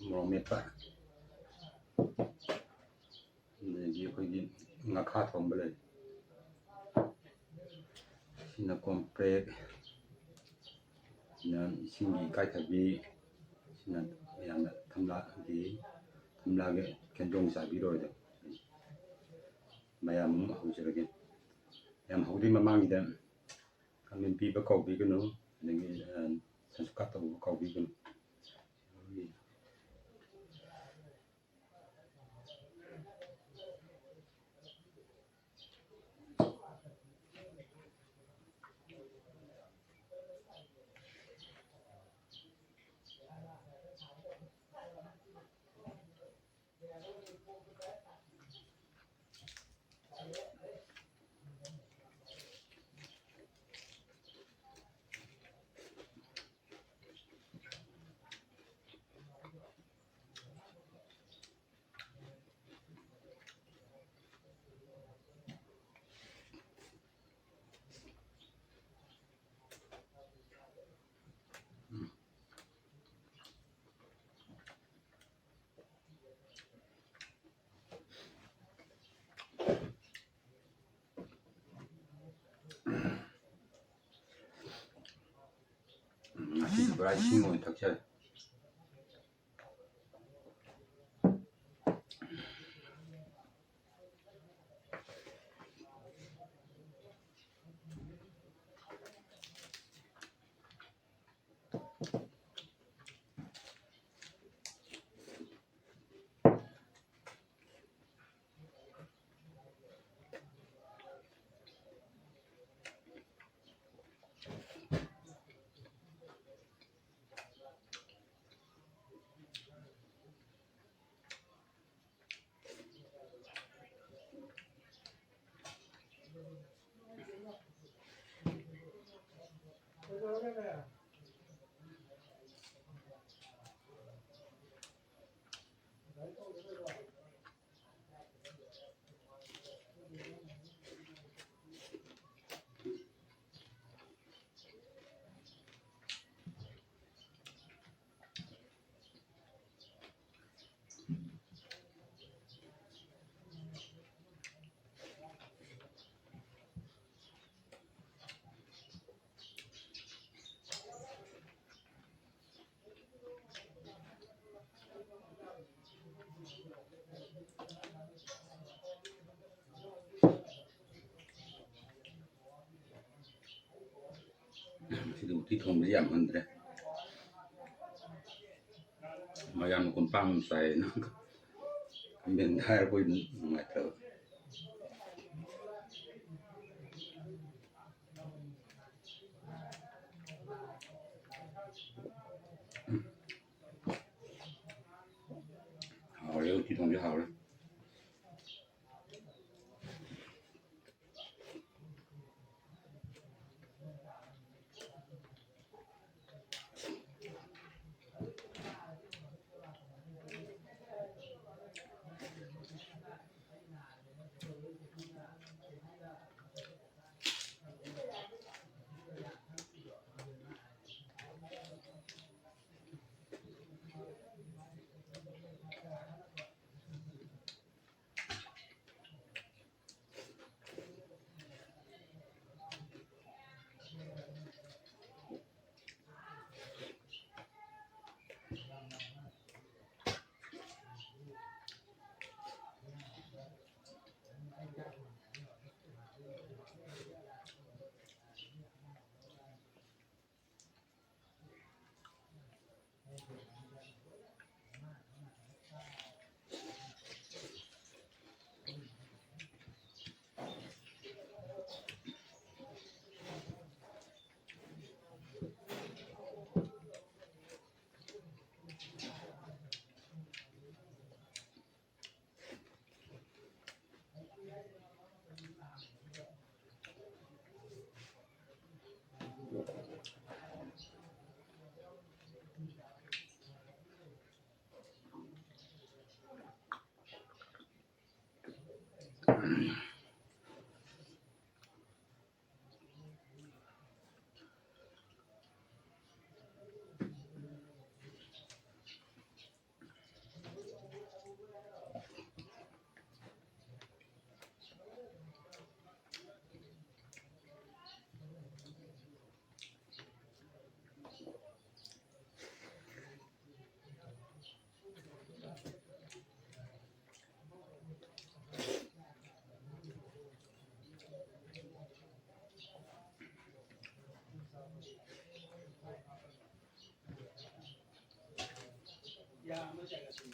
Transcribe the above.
Meta ne kogi ngakha thombale sina compre sina singi kai thabi sina yana thamla ge kenjong sa bi roi da mayam hujrage yam hudi mamang da kamin pi ba kau bi gnu ngi sanskar ta kau bi gnu Berasi mo tak siyaที่ทงยามมันเด้มายามคนปั้มใส่นะเป็นไทยบ่มาเถอะเอาเร็วที่ทงจะเอาเลย ยาไม่ใช่กระสุน